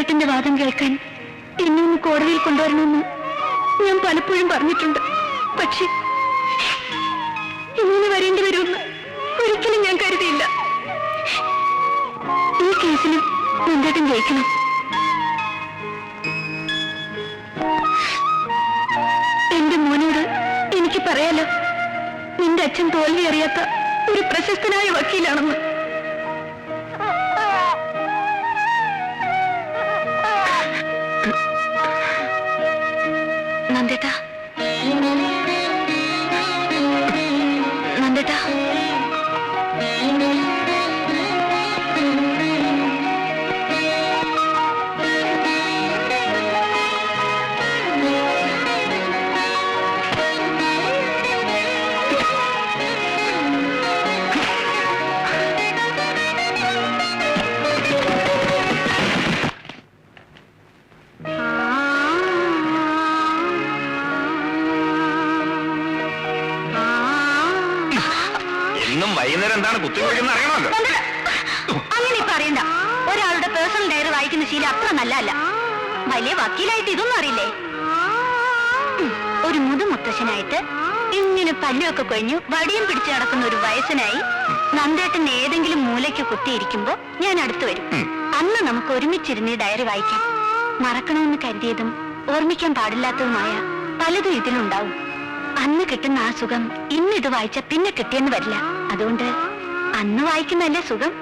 നന്ദേട്ടന്റെ വാദം കേൾക്കാൻ എന്നെ ഒന്ന് കോടതിയിൽ കൊണ്ടുവരണമെന്ന് ഞാൻ പലപ്പോഴും പറഞ്ഞിട്ടുണ്ട്. പക്ഷേ ഇങ്ങനെ വരേണ്ടി വരുമെന്ന് ഒരിക്കലും ഞാൻ കരുതിയില്ല. ഈ കേസിലും നന്ദേട്ടൻ ജയിക്കണം. എന്റെ മോനോട് എനിക്ക് പറയാലോ, നിന്റെ അച്ഛൻ തോൽവി അറിയാത്ത ഒരു പ്രശസ്തനായ വക്കീലാണെന്ന്. നന്ദേട്ടാ, നന്ദേട്ടാ, വൈകുന്നേരം എന്താണ് കുത്തിവെക്കുന്ന അറിയണമല്ലോ. അങ്ങനെ ഇപ്പൊ അറിയണ്ട. ഒരാളുടെ പേഴ്സണൽ ഡയറി വായിക്കുന്ന ശീലം അത്ര നല്ലതല്ല. വലിയ വക്കീലായിട്ട് ഇതൊന്നും അറിയില്ലേ? ഒരു മുതുമുത്തശ്ശനായിട്ട് ഇങ്ങനെ പല്ലൊക്കെ കൊഴിഞ്ഞു വടിയും പിടിച്ചു നടക്കുന്ന ഒരു വയസ്സനായി നന്ദേട്ടൻ ഏതെങ്കിലും മൂലയ്ക്ക് കുത്തിയിരിക്കുമ്പോ ഞാൻ അടുത്തു വരും. അന്ന് നമുക്ക് ഒരുമിച്ചിരുന്ന് ഈ ഡയറി വായിക്കാം. മറക്കണമെന്ന് കരുതിയതും ഓർമ്മിക്കാൻ പാടില്ലാത്തതുമായ പലതും ഇതിലുണ്ടാവും. അന്ന് കിട്ടുന്ന ആ സുഖം ഇന്ന് ഇത് വായിച്ച പിന്നെ കിട്ടിയെന്ന് വരില്ല. അതുകൊണ്ട് അന്ന് വായിക്കുന്നതല്ലേ സുഖം.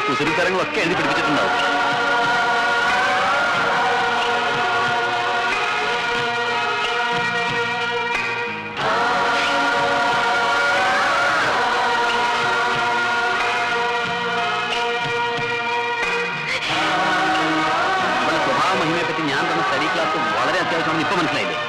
കുസൃതിത്തരങ്ങളൊക്കെ എഴുതി പിടിപ്പിച്ചിട്ടുണ്ടാവും. സ്വഭാവ മഹിമയെ പറ്റി ഞാൻ തന്നെ സ്റ്റഡി ക്ലാസ് വളരെ അത്യാവശ്യമാണെന്ന് ഇപ്പൊ മനസ്സിലായില്ലേ?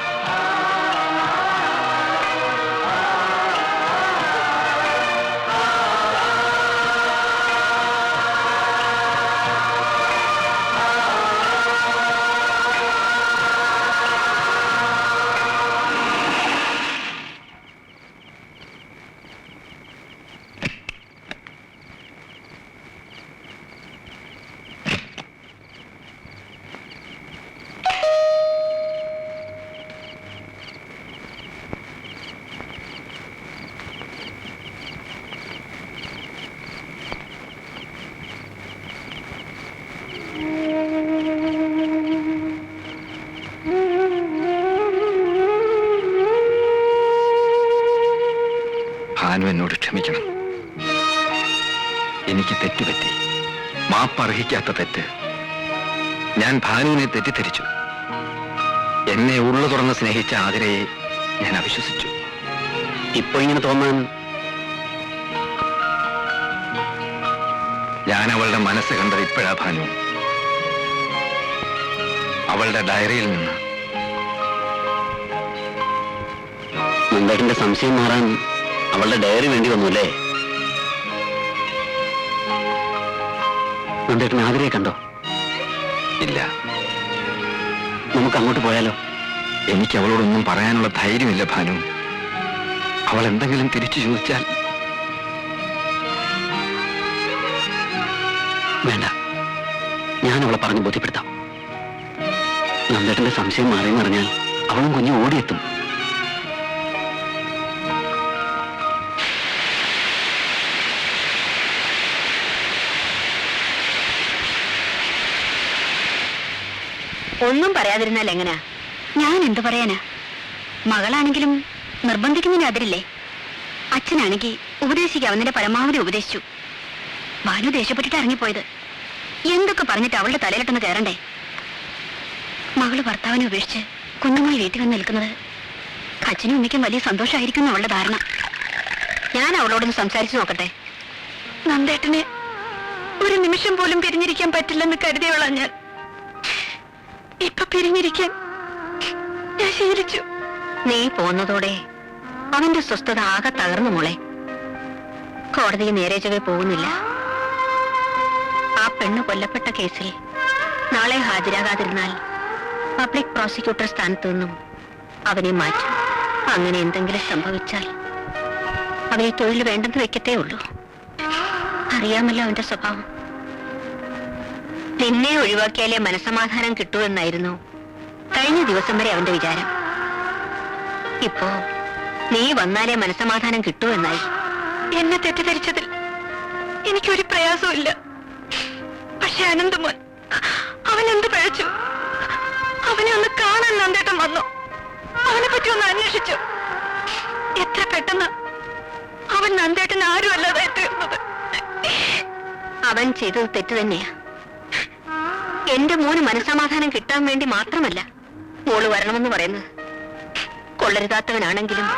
ഭാനു എന്നോട് ക്ഷമിക്കണം. എനിക്ക് തെറ്റുപറ്റി. മാപ്പർഹിക്കാത്ത തെറ്റ്. ഞാൻ ഭാനുവിനെ തെറ്റിദ്ധരിച്ചു. എന്നെ ഉള്ളു തുറന്ന് സ്നേഹിച്ച ആതിരയെ ഞാൻ അവിശ്വസിച്ചു. ഇപ്പൊ ഇങ്ങനെ തോന്നാൻ ഞാൻ അവളുടെ മനസ്സ് കണ്ടത് ഇപ്പോഴാ ഭാനു. അവളുടെ ഡയറിയിൽ നിന്ന്. നന്ദേട്ടന്റെ സംശയം മാറാൻ അവളുടെ ഡയറി വേണ്ടി വന്നൂല്ലേ? നന്ദേട്ടൻ ആതിരയെ കണ്ടോ? ഇല്ല. നമുക്ക് അങ്ങോട്ട് പോയാലോ? എനിക്ക് അവളോടൊന്നും പറയാനുള്ള ധൈര്യമില്ല ഭാനു. അവൾ എന്തെങ്കിലും തിരിച്ചു ചോദിച്ചാൽ. വേണ്ട, ഞാൻ അവളെ പറഞ്ഞ് ബോധ്യപ്പെടുത്താം. നന്ദേട്ടന്റെ സംശയം മാറിയെന്ന് പറഞ്ഞാൽ അവളും കുഞ്ഞു ഓടിയെത്തും. ഒന്നും പറയാതിരുന്നാൽ എങ്ങനാ? ഞാൻ എന്തു പറയാനാ? മകളാണെങ്കിലും നിർബന്ധിക്കുന്നതിന് അതിരില്ലേ? അച്ഛനാണെങ്കിൽ ഉപദേശിക്കാവുന്നതിന്റെ പരമാവധി ഉപദേശിച്ചു. ഭാനു ദേഷ്യപ്പെട്ടിട്ട് ഇറങ്ങിപ്പോയത്. എന്തൊക്കെ പറഞ്ഞിട്ട് അവളുടെ തലയിലിട്ടൊന്ന് കയറണ്ടേ? മകള് ഭർത്താവിനെ ഉപേക്ഷിച്ച് കുഞ്ഞുമായി വീട്ടിൽ വന്ന് നിൽക്കുന്നത് അച്ഛനും അമ്മയ്ക്കും വലിയ സന്തോഷമായിരിക്കും അവളുടെ ധാരണ. ഞാൻ അവളോടൊന്ന് സംസാരിച്ചു നോക്കട്ടെ. നന്ദേട്ടനെ ഒരു നിമിഷം പോലും പിരിഞ്ഞിരിക്കാൻ പറ്റില്ലെന്ന് കരുതിയോളാം ഞാൻ. ഇപ്പൊ പിരിഞ്ഞിരിക്കാൻ ഞാൻ ശീലിച്ചു. നീ പോന്നതോടെ അവന്റെ സ്വസ്ഥത ആകെ തകർന്നു മോളെ. കോടതി നേരെ ചൊവ്വേ പോകുന്നില്ല. ആ പെണ്ണ് കൊല്ലപ്പെട്ട കേസിൽ നാളെ ഹാജരാകാതിരുന്നാൽ പബ്ലിക് പ്രോസിക്യൂട്ടർ സ്ഥാനത്തു നിന്നും അവനെ മാറ്റും. അങ്ങനെ എന്തെങ്കിലും സംഭവിച്ചാൽ അവനെ തൊഴിൽ വേണ്ടെന്ന് വെക്കത്തേ ഉള്ളൂ. അറിയാമല്ലോ അവന്റെ സ്വഭാവം. നിന്നെ ഒഴിവാക്കിയാലേ മനസമാധാനം കിട്ടൂ എന്നായിരുന്നു കഴിഞ്ഞ ദിവസം വരെ അവന്റെ വിചാരം. ഇപ്പോ നീ വന്നാലേ മനസമാധാനം കിട്ടൂ എന്നായി. എന്നെ തെറ്റിദ്ധരിച്ചതിൽ എനിക്കൊരു പ്രയാസമില്ല. പക്ഷെ അനന്തമോൻ, അവൻ എന്ത് പഴച്ചു? അവനെ ഒന്ന് കാണാൻ നന്ദേട്ടൻ വന്നു. അവനെ പറ്റി ഒന്ന് അന്വേഷിച്ചു. എത്ര പെട്ടെന്ന് അവൻ നന്ദേട്ടൻ ആരും അല്ലാതായി തീർന്നത്. അവൻ ചെയ്തത് തെറ്റ് തന്നെയാ. എന്റെ മോന് മനസമാധാനം കിട്ടാൻ വേണ്ടി മാത്രമല്ല മോള് വരണമെന്ന് പറയുന്നത്. കൊള്ളരുതാത്തവനാണെങ്കിലും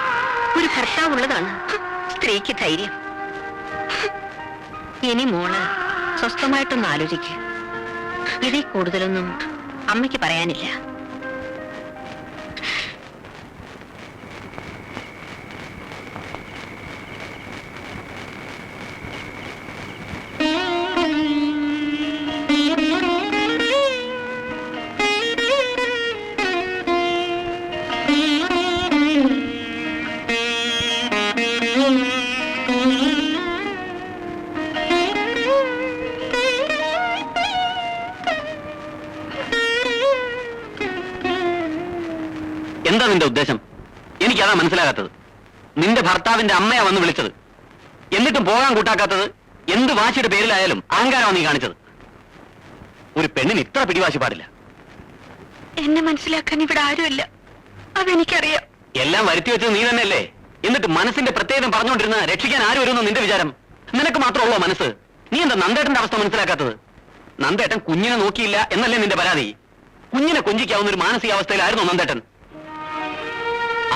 ഒരു ഭർത്താവുള്ളതാണ് സ്ത്രീക്ക് ധൈര്യം. ഇനി മോള് സ്വസ്ഥമായിട്ടൊന്ന് ആലോചിക്കുക. ഇതിൽ കൂടുതലൊന്നും അമ്മയ്ക്ക് പറയാനില്ല. എന്താ നിന്റെ ഉദ്ദേശം? എനിക്കതാ മനസ്സിലാകാത്തത്. നിന്റെ ഭർത്താവിന്റെ അമ്മയാ വന്ന് വിളിച്ചത്. എന്നിട്ടും പോകാൻ കൂട്ടാക്കാത്തത് എന്ത് വാശിയുടെ പേരിലായാലും അഹങ്കാരമാണ് നീ കാണിച്ചത്. ഒരു പെണ്ണിന് ഇത്ര പിടിവാശി പാടില്ല. എന്നെ മനസ്സിലാക്കാൻ ഇവിടെ ആരുമില്ല, അതെനിക്കറിയാം. എല്ലാം വരുത്തി വെച്ചത് നീ തന്നെയല്ലേ? എന്നിട്ട് മനസ്സിന്റെ പ്രത്യേകം പറഞ്ഞുകൊണ്ടിരുന്ന രക്ഷിക്കാൻ ആര് വരുമെന്ന് നിന്റെ വിചാരം? നിനക്ക് മാത്രമുള്ളോ മനസ്സ്? നീ എന്താ നന്ദേട്ടന്റെ അവസ്ഥ മനസ്സിലാക്കാത്തത്? നന്ദേട്ടൻ കുഞ്ഞിനെ നോക്കിയില്ല എന്നല്ലേ നിന്റെ പരാതി? കുഞ്ഞിനെ കൊഞ്ചിക്കാവുന്ന ഒരു മാനസികാവസ്ഥയിലായിരുന്നു നന്ദേട്ടൻ.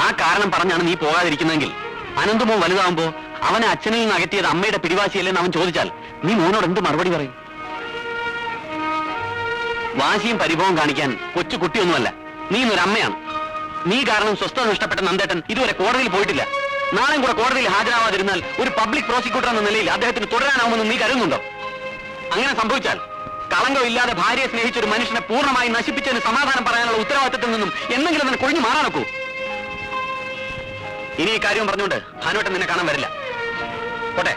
ആ കാരണം പറഞ്ഞാണ് നീ പോകാതിരിക്കുന്നതെങ്കിൽ അനന്തമോ വലുതാവുമ്പോ അവനെ അച്ഛനിൽ നിന്ന് അകറ്റിയത് അമ്മയുടെ പിടിവാശിയല്ലെന്ന് അവൻ ചോദിച്ചാൽ നീ മോനോട് എന്ത് മറുപടി പറയും? വാശിയും പരിഭവം കാണിക്കാൻ കൊച്ചു കുട്ടിയൊന്നുമല്ല, നീ ഇന്നൊരു അമ്മയാണ്. നീ കാരണം സ്വസ്ഥത നഷ്ടപ്പെട്ട നന്ദേട്ടൻ ഇതുവരെ കോടതിയിൽ പോയിട്ടില്ല. നാളെയും കൂടെ കോടതിയിൽ ഹാജരാവാതിരുന്നാൽ ഒരു പബ്ലിക് പ്രോസിക്യൂട്ടർ എന്ന നിലയിൽ അദ്ദേഹത്തിന് തുടരാനാവുമെന്ന് നീ കരുതുന്നുണ്ടോ? അങ്ങനെ സംഭവിച്ചാൽ കളങ്കമില്ലാതെ ഭാര്യയെ സ്നേഹിച്ച ഒരു മനുഷ്യനെ പൂർണ്ണമായി നശിപ്പിച്ചതിന് സമാധാനം പറയാനുള്ള ഉത്തരവാദിത്തത്തിൽ നിന്നും എന്തെങ്കിലും അതിനെ കൊഴിഞ്ഞു മാറാനൊക്കൂ? ഇനി ഈ കാര്യം പറഞ്ഞുകൊണ്ട് ഭാനുവേട്ടൻ നിന്നെ കാണാൻ വരില്ല. പോട്ടെ.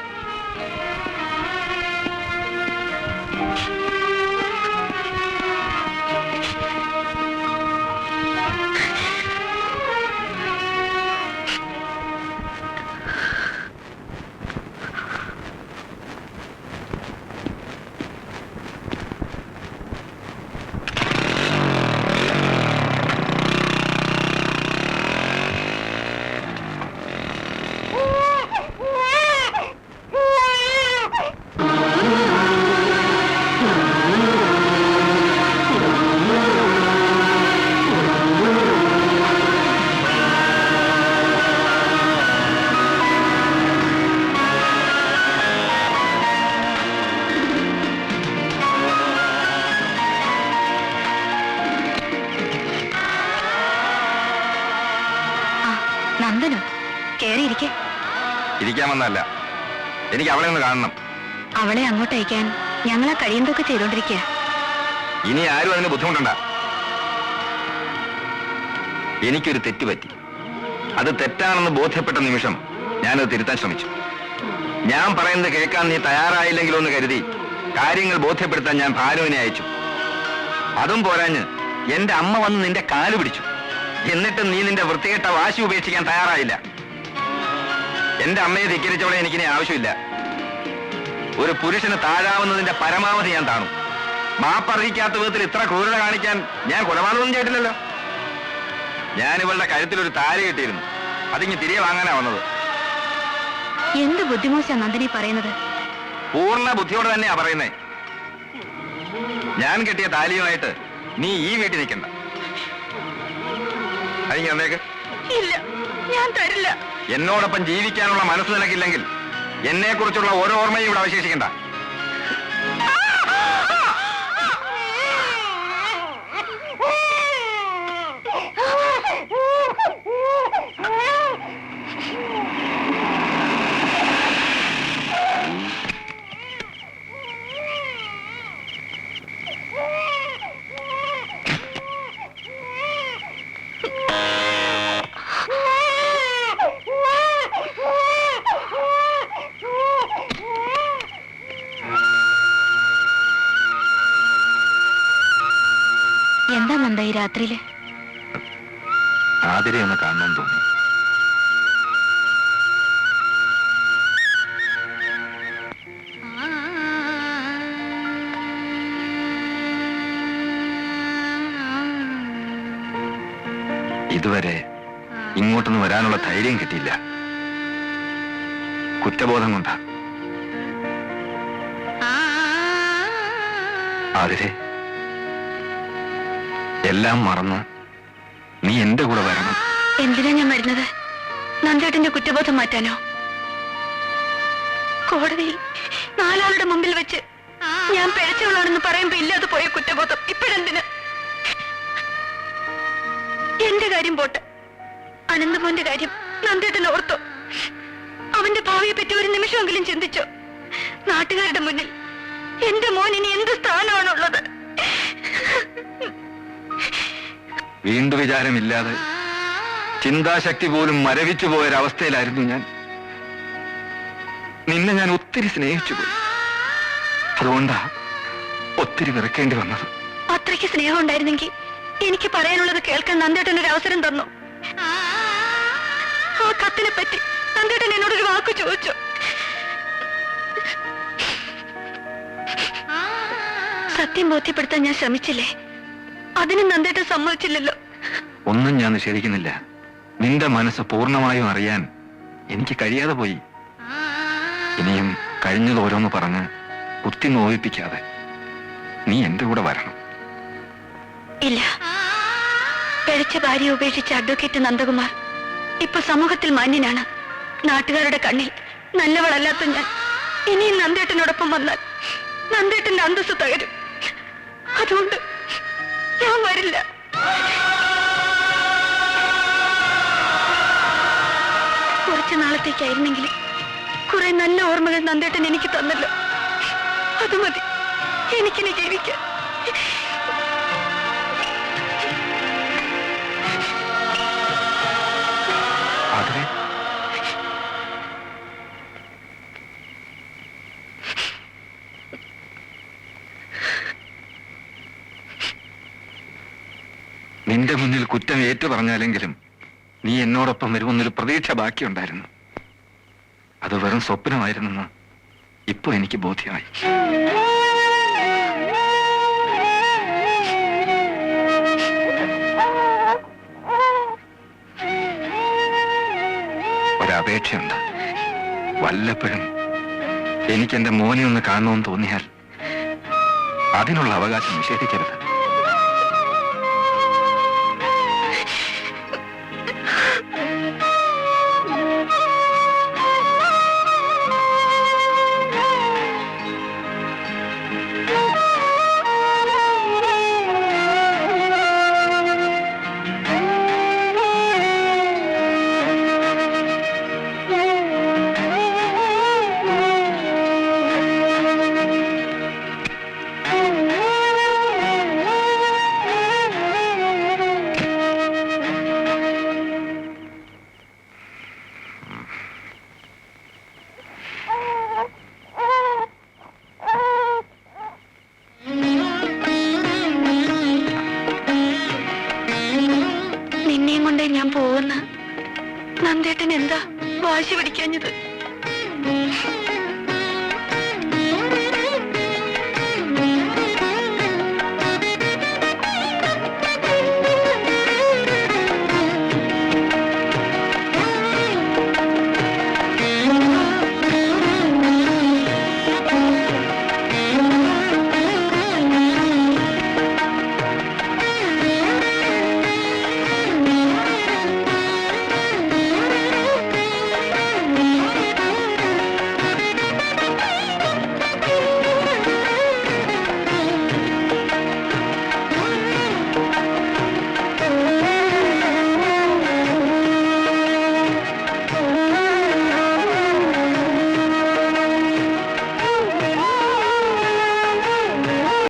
നന്ദനോ? കേറിയിരിക്കെ. ഇരിക്കാമെന്നല്ല, എനിക്ക് അവളെ ഒന്ന് കാണണം. അവളെ അങ്ങോട്ട് അയക്കാൻ ഞങ്ങളെ കഴിയുന്നതൊക്കെ ചെയ്തോണ്ടിരിക്കുക. ഇനി ആരും അതിന് ബുദ്ധിമുട്ടണ്ട. എനിക്കൊരു തെറ്റുപറ്റി. അത് തെറ്റാണെന്ന് ബോധ്യപ്പെട്ട നിമിഷം ഞാനത് തിരുത്താൻ ശ്രമിച്ചു. ഞാൻ പറയുന്നത് കേൾക്കാൻ നീ തയ്യാറായില്ലെങ്കിലോ എന്ന് കരുതി കാര്യങ്ങൾ ബോധ്യപ്പെടുത്താൻ ഞാൻ ഭാനുവിനെ അയച്ചു. അതും പോരാഞ്ഞ് എന്റെ അമ്മ വന്ന് നിന്റെ കാല് പിടിച്ചു. എന്നിട്ടും നീ നിന്റെ വൃത്തികെട്ട വാശി ഉപേക്ഷിക്കാൻ തയ്യാറായില്ല. എന്റെ അമ്മയെ ധിക്കരിച്ചവളെ എനിക്കിനി ആവശ്യമില്ല. ഒരു പുരുഷന് താഴാവുന്നതിന്റെ പരമാവധി ഞാൻ താണു. മാപ്പറിയിക്കാത്ത വിധത്തിൽ ഇത്ര ക്രൂരത കാണിക്കാൻ ഞാൻ കൊലപാതകമൊന്നും ചെയ്തിട്ടില്ലല്ലോ. ഞാൻ ഇവളുടെ കഴുത്തിലൊരു താലി കെട്ടിയിരുന്നു. അതിങ്ങ് തിരികെ വാങ്ങാനാ വന്നത്. എന്ത് ബുദ്ധിമോശാ നന്ദിനി പറയുന്നത്? പൂർണ്ണ ബുദ്ധിയോടെ തന്നെയാ പറയുന്നേ. ഞാൻ കെട്ടിയ താലിയുമായിട്ട് നീ ഈ വീട്ടിൽ നിൽക്കണ്ട. അതിങ്ങ് വന്നേക്ക്. ഇല്ല, ഞാൻ തരില്ല. എന്നോടൊപ്പം ജീവിക്കാനുള്ള മനസ്സ് നിനക്കില്ലെങ്കിൽ എന്നെ കുറിച്ചുള്ള ഓരോ ഓർമ്മയും ഇവിടെ അവശേഷിക്കണ്ട. എന്താ നന്ദ ഈ രാത്രിയില്? ആതിരെ ഒന്ന് കാണണമെന്ന് തോന്നി. ഇതുവരെ ഇങ്ങോട്ടൊന്ന് വരാനുള്ള ധൈര്യം കിട്ടിയില്ല. കുറ്റബോധം കൊണ്ടാ. ആതിരെ, എല്ലാം മറന്ന് നീ എന്റെ കൂടെ വരണം. എന്തിനാ ഞാൻ വരുന്നത്? നന്ദേട്ടന്റെ കുറ്റബോധം മാറ്റാനോ? കോടതിയിൽ നാലാളുടെ മുമ്പിൽ വെച്ച് ഞാൻ പിഴച്ചവളാണെന്ന് പറയുമ്പോ ഇല്ലാതെ പോയ കുറ്റബോധം ഇപ്പോഴെന്തിന്? എന്റെ കാര്യം പോട്ടെ, അനന്തമോന്റെ കാര്യം നന്ദേട്ടൻ ഓർത്തോ? അവന്റെ ഭാവിയെ പറ്റി ഒരു നിമിഷമെങ്കിലും ചിന്തിച്ചോ? നാട്ടുകാരുടെ മുന്നിൽ എന്റെ മോൻ ഇനി എന്ത് സ്ഥാനമാണുള്ളത്? വീണ്ടും വിചാരമില്ലാതെ ചിന്താശക്തി പോലും മരവിച്ചു പോയൊരവസ്ഥയിലായിരുന്നു ഞാൻ. നിന്നെ ഞാൻ ഒത്തിരി സ്നേഹിച്ചു പോയി. അതുകൊണ്ടാ ഒത്തിരി വിറക്കേണ്ടി വന്നത്. അത്രയ്ക്ക് സ്നേഹം ഉണ്ടായിരുന്നെങ്കിൽ എനിക്ക് പറയാനുള്ളത് കേൾക്കാൻ നന്ദേട്ടൻ ഒരു അവസരം തന്നു. ആ കത്തിനെ പറ്റി നന്ദേട്ടൻ എന്നോടൊരു വാക്ക് ചോദിച്ചു. സത്യം ബോധ്യപ്പെടുത്താൻ ഞാൻ ശ്രമിച്ചില്ലേ? അതിനും നന്ദേട്ടൻ സമ്മതിച്ചില്ലല്ലോ. ഒന്നും ഞാൻ നിഷേധിക്കുന്നില്ല. നിന്റെ മനസ്സ് പൂർണ്ണമായും അറിയാൻ എനിക്ക് കഴിയാതെ പോയി. ഇനിയും കഴിഞ്ഞത് ഓരോന്ന് പറഞ്ഞ് കുത്തി നോവിപ്പിക്കാതെ നീ എന്റെ കൂടെ വരണം. ഇല്ല, പിഴച്ച ഭാര്യയെ ഉപേക്ഷിച്ച അഡ്വക്കേറ്റ് നന്ദകുമാർ ഇപ്പൊ സമൂഹത്തിൽ മാന്യനാണ്. നാട്ടുകാരുടെ കണ്ണിൽ നല്ലവളല്ലാത്ത ഞാൻ ഇനിയും നന്ദേട്ടനോടൊപ്പം വന്നാൽ നന്ദേട്ടന്റെ അന്തസ്സ് തകരും. അതുകൊണ്ട് ഞാൻ വരില്ല. കുറച്ചു നാളത്തേക്കായിരുന്നെങ്കിലും കുറെ നല്ല ഓർമ്മകൾ നന്ദേട്ടൻ എനിക്ക് തന്നല്ലോ. അത് മതി എനിക്കിനി ജീവിക്കാൻ. നിന്റെ മുന്നിൽ കുറ്റം ഏറ്റു പറഞ്ഞാലെങ്കിലും നീ എന്നോടൊപ്പം വരുമെന്നൊരു പ്രതീക്ഷ ബാക്കിയുണ്ടായിരുന്നു. അത് വെറും സ്വപ്നമായിരുന്നെന്ന് ഇപ്പൊ എനിക്ക് ബോധ്യമായി. ഒരപേക്ഷയുണ്ട്. വല്ലപ്പോഴും എനിക്ക് എന്റെ മോനെ ഒന്ന് കാണണമെന്ന് തോന്നിയാൽ അതിനുള്ള അവകാശം നിഷേധിക്കരുത്. ഞാൻ പോകുന്ന നന്ദേട്ടൻ എന്താ വാശി പിടിക്കാഞ്ഞത്?